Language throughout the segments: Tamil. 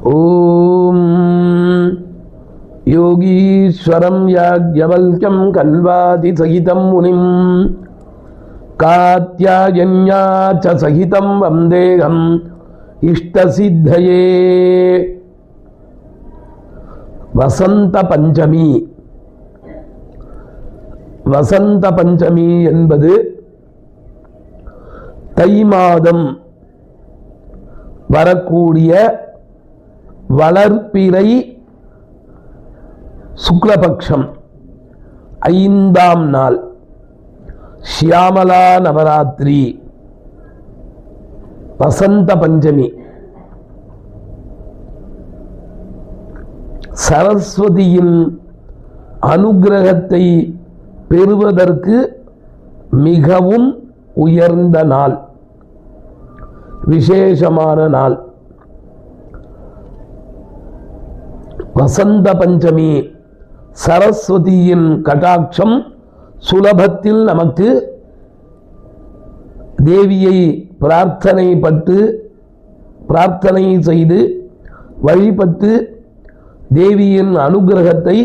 ஓம் யோகீஸ்வரம் யாக்ஞவல்க்யம் கல்வாதி சகிதம் முனிம் காத்யாயன்யா ச சகிதம் வந்தேகம் இஷ்டசித்தயே. வசந்த பஞ்சமி. வசந்த பஞ்சமி என்பது தை மாதம் வரக்கூடிய வளர்ப்பிறை சுக்லபக்ஷம் 5ஆம் நாள் ஷியாமலா நவராத்திரி வசந்த பஞ்சமி. சரஸ்வதியின் அனுகிரகத்தை பெறுவதற்கு மிகவும் உயர்ந்த நாள், விசேஷமான நாள். வசந்த பஞ்சமி சரஸ்வதியின் கடாட்சம் சுலபத்தில் நமக்கு தேவியை பிரார்த்தனை செய்து வழிபட்டு தேவியின் அனுகிரகத்தை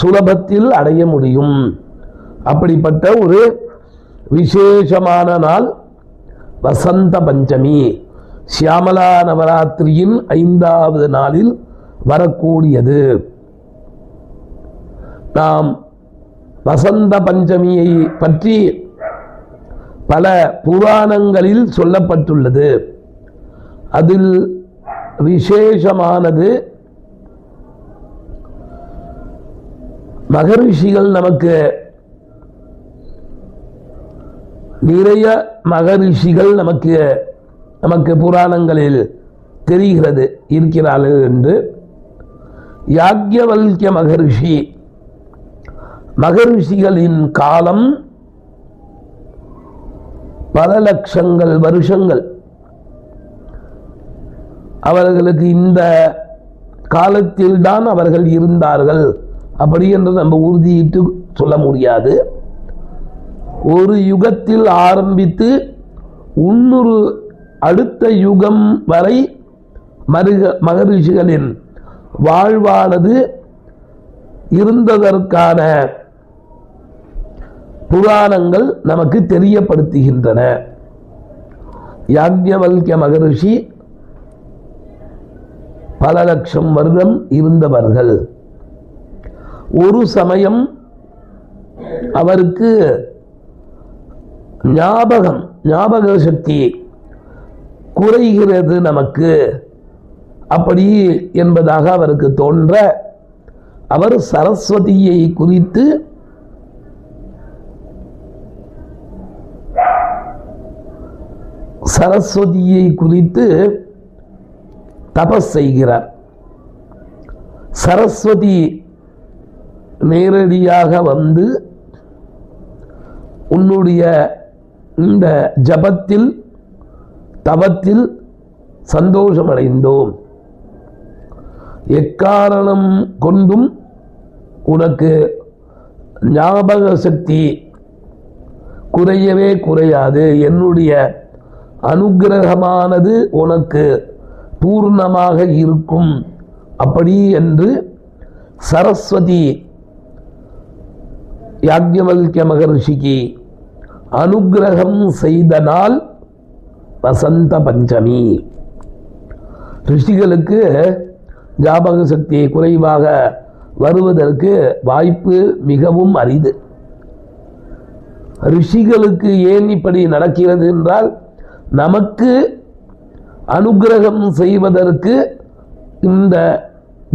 சுலபத்தில் அடைய முடியும். அப்படிப்பட்ட ஒரு விசேஷமான நாள் வசந்த பஞ்சமி. ஷியாமலா நவராத்திரியின் 5வது நாளில் வரக்கூடியது. நாம் வசந்த பஞ்சமியை பற்றி பல புராணங்களில் சொல்லப்பட்டுள்ளது. அதில் விசேஷமானது மகரிஷிகள் நிறைய மகரிஷிகள் நமக்கு புராணங்களில் தெரிகிறது இருக்கிறார்கள் என்று. யாக்ஞவல்க்ய மகரிஷிகளின் காலம் பல லட்சங்கள் வருஷங்கள். அவர்களுக்கு இந்த காலத்தில் தான் அவர்கள் இருந்தார்கள் அப்படி என்று நம்ம உறுதியிட்டு சொல்ல முடியாது. ஒரு யுகத்தில் ஆரம்பித்து இன்னொரு அடுத்த யுகம் வரை மகரிஷிகளின் வாழ்வானது இருந்ததற்கான புராணங்கள் நமக்கு தெரியப்படுத்துகின்றன. யாக்ஞவல்க்ய மகரிஷி பல லட்சம் வருடம் இருந்தவர்கள். ஒரு சமயம் அவருக்கு ஞாபக சக்தி குறைகிறது நமக்கு அப்படி என்பதாக அவருக்கு தோன்ற அவர் சரஸ்வதியை குறித்து தபஸ் செய்கிறார். சரஸ்வதி நேரடியாக வந்து உன்னுடைய இந்த ஜபத்தில் தவத்தில் சந்தோஷமடைந்தோம். எக்காரணம் கொண்டும் உனக்கு ஞாபக சக்தி குறையவே குறையாது. என்னுடைய அனுகிரகமானது உனக்கு பூர்ணமாக இருக்கும் அப்படி என்று சரஸ்வதி யாக்ஞவல்க்ய மகரிஷிக்கு அனுகிரகம் செய்த நாள் வசந்த பஞ்சமி. ரிஷிகளுக்கு ஞாபக சக்தி குறைவாக வருவதற்கு வாய்ப்பு மிகவும் அரிது. ரிஷிகளுக்கு ஏன் இப்படி நடக்கிறது என்றால், நமக்கு அனுகிரகம் செய்வதற்கு இந்த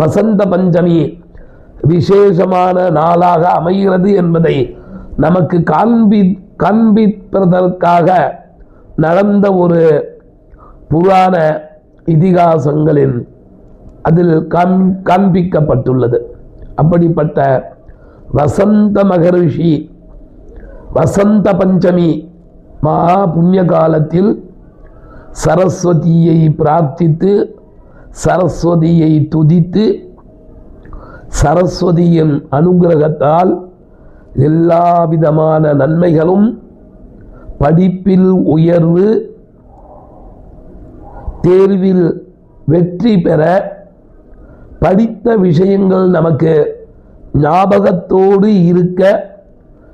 வசந்த பஞ்சமி விசேஷமான நாளாக அமைகிறது என்பதை நமக்கு காண்பிப்பதற்காக நடந்த ஒரு புராண இதிகாசங்களின் அதில் காண்பிக்கப்பட்டுள்ளது. அப்படிப்பட்ட வசந்த மகரிஷி வசந்த பஞ்சமி மகா புண்ணிய காலத்தில் சரஸ்வதியை பிரார்த்தித்து சரஸ்வதியை துதித்து சரஸ்வதியின் அனுகிரகத்தால் எல்லா விதமான நன்மைகளும், படிப்பில் உயர்வு, தேர்வில் வெற்றி பெற படித்த விஷயங்கள் நமக்கு ஞாபகத்தோடு இருக்க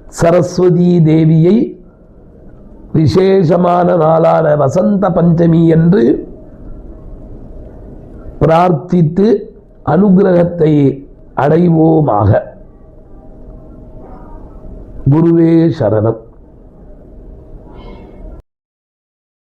சரஸ்வதி தேவியை விசேஷமான நாளான வசந்த பஞ்சமி என்று பிரார்த்தித்து அனுகிரகத்தை அடைவோமாக. குருவே சரணம்.